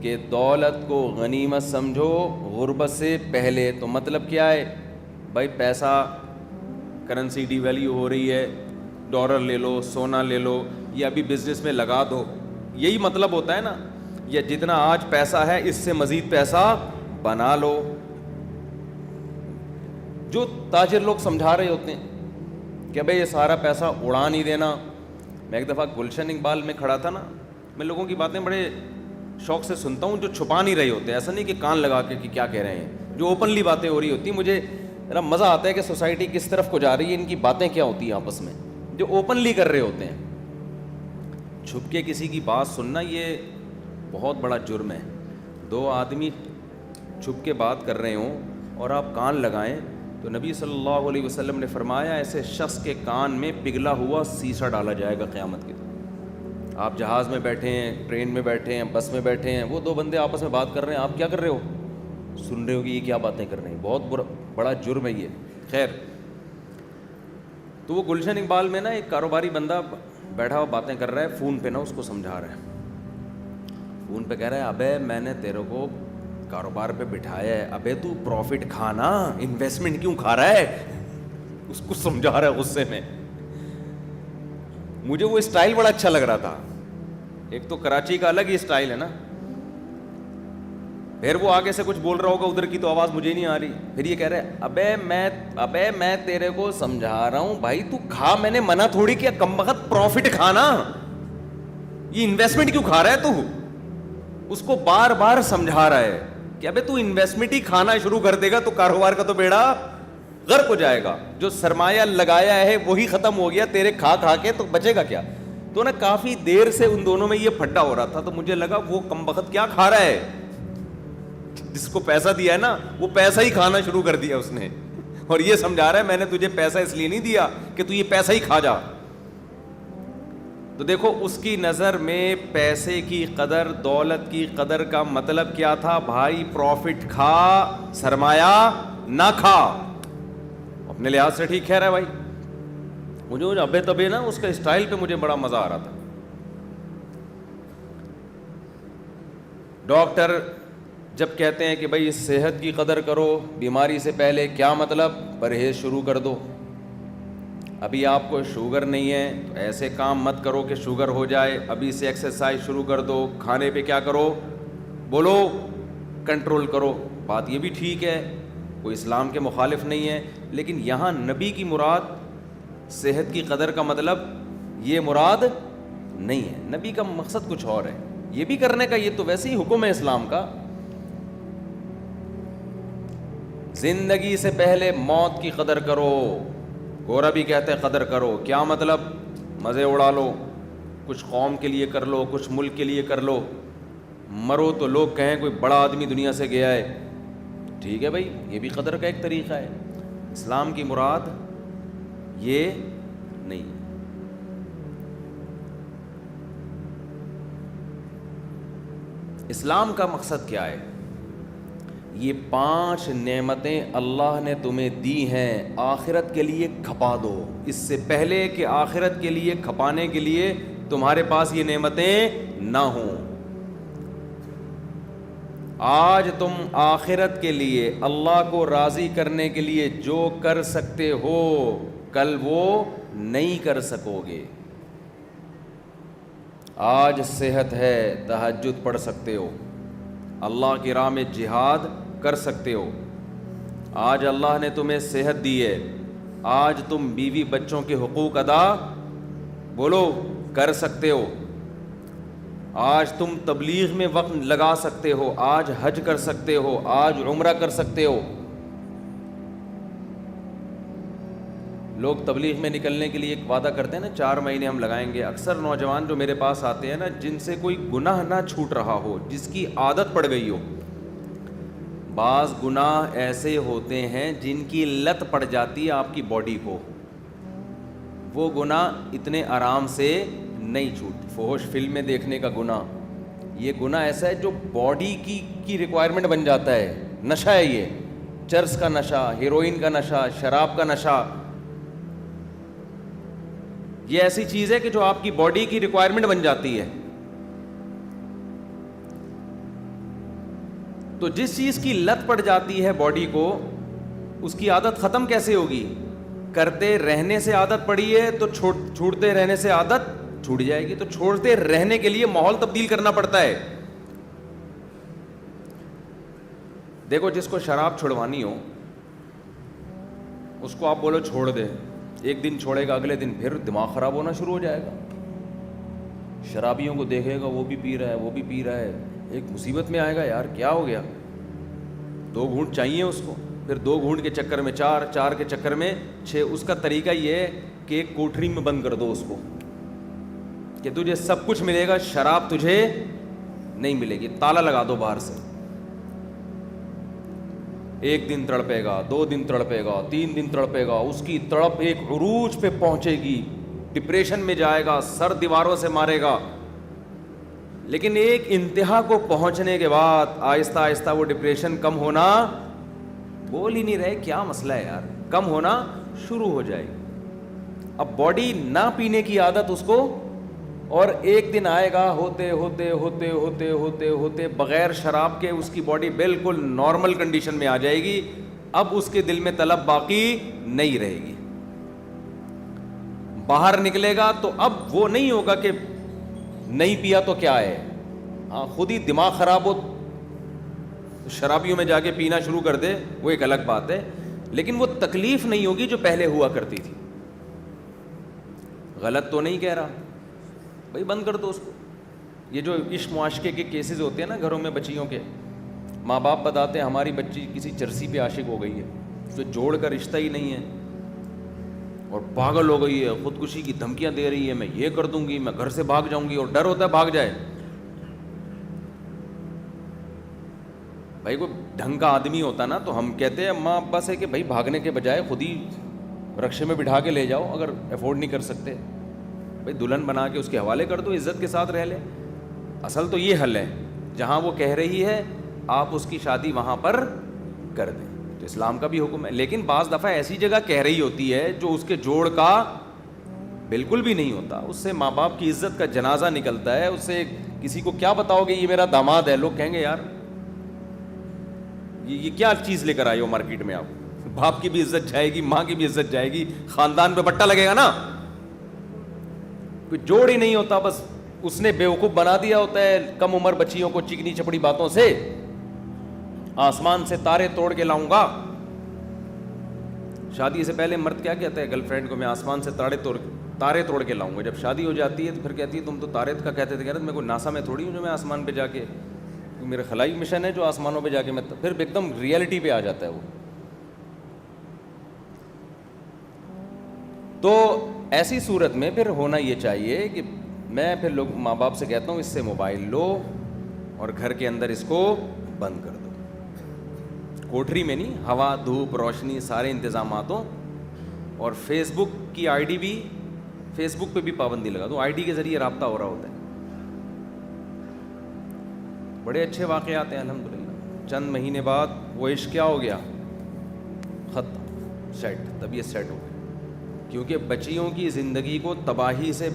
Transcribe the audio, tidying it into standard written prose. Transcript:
کہ دولت کو غنیمت سمجھو غربت سے پہلے. تو مطلب کیا ہے بھائی؟ پیسہ کرنسی ڈی ویلیو ہو رہی ہے، ڈالر لے لو، سونا لے لو، یا ابھی بزنس میں لگا دو. یہی مطلب ہوتا ہے نا. یا جتنا آج پیسہ ہے اس سے مزید پیسہ بنا لو. جو تاجر لوگ سمجھا رہے ہوتے ہیں کہ بھئی یہ سارا پیسہ اڑا نہیں دینا. میں ایک دفعہ گلشن اقبال میں کھڑا تھا نا، میں لوگوں کی باتیں بڑے شوق سے سنتا ہوں جو چھپا نہیں رہے ہوتے. ایسا نہیں کہ کان لگا کے کہ کیا کہہ رہے ہیں، جو اوپنلی باتیں ہو رہی ہوتی ہیں. مجھے ذرا مزہ آتا ہے کہ سوسائٹی کس طرف کو جا رہی ہے، ان کی باتیں کیا ہوتی ہیں آپس میں، جو اوپنلی کر رہے ہوتے ہیں. چھپ کے کسی کی بات سننا یہ بہت بڑا جرم ہے. دو آدمی چھپ کے بات کر رہے ہوں اور آپ کان لگائیں تو نبی صلی اللہ علیہ وسلم نے فرمایا ایسے شخص کے کان میں پگھلا ہوا سیسا ڈالا جائے گا قیامت کے دن. آپ جہاز میں بیٹھے ہیں، ٹرین میں بیٹھے ہیں، بس میں بیٹھے ہیں، وہ دو بندے آپس میں بات کر رہے ہیں، آپ کیا کر رہے ہو؟ سن رہے ہو کہ یہ کیا باتیں کر رہے ہیں. بہت بڑا جرم ہے یہ. خیر، تو وہ گلشن اقبال میں نا ایک کاروباری بندہ بیٹھا ہوا باتیں کر رہا ہے، فون پہ نا اس کو سمجھا رہا ہے. فون پہ کہہ رہا ہے ابے میں نے تیرے کو کاروبار پہ بٹھایا ہے، ابے تو پروفٹ کھانا، انویسٹمنٹ کیوں کھا رہا ہے؟ اس کو سمجھا رہا ہے غصے میں. مجھے وہ اسٹائل بڑا اچھا لگ رہا تھا. ایک تو کراچی کا الگ ہی اسٹائل ہے نا. پھر وہ آگے سے کچھ بول رہا ہوگا ادھر کی تو آواز مجھے نہیں آ رہی. پھر یہ کہہ رہے ہیں ابے میں تیرے کو سمجھا رہا ہوں بھائی تو کھا، میں نے منع تھوڑی کیا، کم وقت پروفٹ کھانا، یہ انویسٹمنٹ کیوں کھا رہا ہے تو؟ اس کو بار بار سمجھا رہا ہے کہ ابے تو انویسٹمنٹ ہی کھانا شروع کر دے گا تو کاروبار کا تو بیڑا غرق ہو جائے گا. جو سرمایہ لگایا ہے وہی ختم ہو گیا، تیرے کھا کھا کے تو بچے گا کیا؟ تو نا کافی دیر سے ان دونوں میں یہ پھڈا ہو رہا تھا. تو مجھے لگا وہ کم وقت کیا کھا رہا ہے، جس کو پیسہ دیا ہے نا وہ پیسہ ہی کھانا شروع کر دیا اس نے، اور یہ سمجھا رہا ہے میں نے تجھے پیسہ اس لیے نہیں دیا کہ تو یہ پیسہ ہی کھا جا. تو دیکھو اس کی نظر میں پیسے کی قدر، دولت کی قدر کا مطلب کیا تھا؟ بھائی پروفٹ کھا، سرمایہ نہ کھا. اپنے لحاظ سے ٹھیک کہہ رہا ہے بھائی. مجھے ابے تبے نا اس کا اسٹائل پہ مجھے بڑا مزہ آ رہا تھا. ڈاکٹر جب کہتے ہیں کہ بھائی صحت کی قدر کرو بیماری سے پہلے، کیا مطلب؟ پرہیز شروع کر دو. ابھی آپ کو شوگر نہیں ہے تو ایسے کام مت کرو کہ شوگر ہو جائے، ابھی سے ایکسرسائز شروع کر دو. کھانے پہ کیا کرو؟ بولو کنٹرول کرو. بات یہ بھی ٹھیک ہے، کوئی اسلام کے مخالف نہیں ہے. لیکن یہاں نبی کی مراد صحت کی قدر کا مطلب یہ مراد نہیں ہے. نبی کا مقصد کچھ اور ہے. یہ بھی کرنے کا، یہ تو ویسے ہی حکم ہے اسلام کا. زندگی سے پہلے موت کی قدر کرو. گورا بھی کہتے ہیں قدر کرو. کیا مطلب؟ مزے اڑا لو، کچھ قوم کے لیے کر لو، کچھ ملک کے لیے کر لو. مرو تو لوگ کہیں کوئی بڑا آدمی دنیا سے گیا ہے. ٹھیک ہے بھائی، یہ بھی قدر کا ایک طریقہ ہے. اسلام کی مراد یہ نہیں. اسلام کا مقصد کیا ہے؟ یہ 5 نعمتیں اللہ نے تمہیں دی ہیں، آخرت کے لیے کھپا دو. اس سے پہلے کہ آخرت کے لیے کھپانے کے لیے تمہارے پاس یہ نعمتیں نہ ہوں. آج تم آخرت کے لیے اللہ کو راضی کرنے کے لیے جو کر سکتے ہو کل وہ نہیں کر سکو گے. آج صحت ہے، تہجد پڑھ سکتے ہو، اللہ کی راہ میں جہاد کر سکتے ہو. آج اللہ نے تمہیں صحت دی ہے، آج تم بیوی بچوں کے حقوق ادا بولو کر سکتے ہو. آج تم تبلیغ میں وقت لگا سکتے ہو، آج حج کر سکتے ہو، آج عمرہ کر سکتے ہو. لوگ تبلیغ میں نکلنے کے لیے ایک وعدہ کرتے ہیں نا، 4 مہینے ہم لگائیں گے. اکثر نوجوان جو میرے پاس آتے ہیں نا، جن سے کوئی گناہ نہ چھوٹ رہا ہو، جس کی عادت پڑ گئی ہو. بعض گناہ ایسے ہوتے ہیں جن کی لت پڑ جاتی ہے آپ کی باڈی کو، وہ گناہ اتنے آرام سے نہیں چھوٹ. فحش فلمیں دیکھنے کا گناہ، یہ گناہ ایسا ہے جو باڈی کی ریکوائرمنٹ بن جاتا ہے. نشہ ہے یہ، چرس کا نشہ، ہیروئن کا نشہ، شراب کا نشہ. یہ ایسی چیز ہے کہ جو آپ کی باڈی کی ریکوائرمنٹ بن جاتی ہے. تو جس چیز کی لت پڑ جاتی ہے باڈی کو, اس کی عادت ختم کیسے ہوگی؟ کرتے رہنے سے عادت پڑی ہے تو چھوڑتے رہنے سے عادت چھوٹ جائے گی. تو چھوڑتے رہنے کے لیے ماحول تبدیل کرنا پڑتا ہے. دیکھو جس کو شراب چھڑوانی ہو اس کو آپ بولو چھوڑ دے, ایک دن چھوڑے گا, اگلے دن پھر دماغ خراب ہونا شروع ہو جائے گا. شرابیوں کو دیکھے گا وہ بھی پی رہا ہے, وہ بھی پی رہا ہے, ایک مصیبت میں آئے گا, یار کیا ہو گیا. 2 گھونٹ چاہیے اس کو, پھر 2 گھونٹ کے چکر میں 4, 4 کے چکر میں 6. اس کا طریقہ یہ ہے کہ ایک کوٹری میں بند کر دو اس کو کہ تجھے سب کچھ ملے گا, شراب تجھے نہیں ملے گی. تالا لگا دو باہر سے. 1 دن تڑپے گا, 2 دن تڑپے گا, 3 دن تڑپے گا, اس کی تڑپ ایک عروج پہ پہنچے گی, ڈپریشن میں جائے گا, سر دیواروں سے مارے گا. لیکن ایک انتہا کو پہنچنے کے بعد آہستہ آہستہ وہ ڈپریشن کم ہونا, بول ہی نہیں رہے کیا مسئلہ ہے یار, کم ہونا شروع ہو جائے گی. اب باڈی نہ پینے کی عادت اس کو, اور ایک دن آئے گا ہوتے ہوتے ہوتے ہوتے ہوتے ہوتے بغیر شراب کے اس کی باڈی بالکل نارمل کنڈیشن میں آ جائے گی. اب اس کے دل میں طلب باقی نہیں رہے گی. باہر نکلے گا تو اب وہ نہیں ہوگا کہ نہیں پیا تو کیا ہے, ہاں خود ہی دماغ خراب ہو شرابیوں میں جا کے پینا شروع کر دے, وہ ایک الگ بات ہے. لیکن وہ تکلیف نہیں ہوگی جو پہلے ہوا کرتی تھی. غلط تو نہیں کہہ رہا بھائی, بند کر دو اس کو. یہ جو عشق معاشقے کے کیسز ہوتے ہیں نا گھروں میں بچیوں کے, ماں باپ بتاتے ہیں ہماری بچی کسی چرسی پہ عاشق ہو گئی ہے, اسے جوڑ کا رشتہ ہی نہیں ہے اور پاگل ہو گئی ہے, خودکشی کی دھمکیاں دے رہی ہے, میں یہ کر دوں گی, میں گھر سے بھاگ جاؤں گی, اور ڈر ہوتا ہے بھاگ جائے. بھائی کوئی ڈھنگ کا آدمی ہوتا نا تو ہم کہتے ہیں ماں ابا سے کہ بھائی بھاگنے کے بجائے خود ہی رکشے میں بٹھا کے لے جاؤ, اگر افورڈ نہیں کر سکتے بھائی دلہن بنا کے اس کے حوالے کر دو, عزت کے ساتھ رہ لے. اصل تو یہ حل ہے, جہاں وہ کہہ رہی ہے آپ اس کی شادی وہاں پر کر دیں, تو اسلام کا بھی حکم ہے. لیکن بعض دفعہ ایسی جگہ کہہ رہی ہوتی ہے جو اس کے جوڑ کا بالکل بھی نہیں ہوتا, اس سے ماں باپ کی عزت کا جنازہ نکلتا ہے. اس سے کسی کو کیا بتاؤ گے یہ میرا داماد ہے, لوگ کہیں گے یار یہ کیا چیز لے کر آئے ہو مارکیٹ میں. آپ باپ کی بھی عزت جائے گی, ماں کی بھی عزت جائے گی, خاندان پہ بٹا لگے گا نا. کوئی جوڑ ہی نہیں ہوتا, بس اس نے بیوقوف بنا دیا ہوتا ہے کم عمر بچیوں کو چکنی چپڑی باتوں سے. آسمان سے تارے توڑ کے لاؤں گا. شادی سے پہلے مرد کیا کہتا ہے گرل فرینڈ کو, میں آسمان سے تارے توڑ کے لاؤں گا. جب شادی ہو جاتی ہے تو پھر کہتی ہے تم تو تارے کا کہتے تھے. کہتے میں کوئی ناسا میں تھوڑی ہوں جو میں آسمان پہ جا کے, میرا خلائی مشن ہے جو آسمانوں پہ جا کے, میں پھر ایک دم ریئلٹی پہ آ جاتا ہے وہ. تو ایسی صورت میں پھر ہونا یہ چاہیے کہ میں پھر لوگ ماں باپ سے کہتا ہوں اس سے موبائل لو اور گھر کے اندر اس کو بند کر دو. کوٹری میں نہیں, ہوا دھوپ روشنی سارے انتظامات ہوں. اور فیس بک کی آئی ڈی بھی, فیس بک پہ بھی پابندی لگا دو, آئی ڈی کے ذریعے رابطہ ہو رہا ہوتا ہے. بڑے اچھے واقعات ہیں الحمدللہ. چند مہینے بعد وہ عشق کیا ہو گیا, ختم, سیٹ, طبیعت سیٹ ہو گئی. کیونکہ بچیوں کی زندگی کو تباہی سے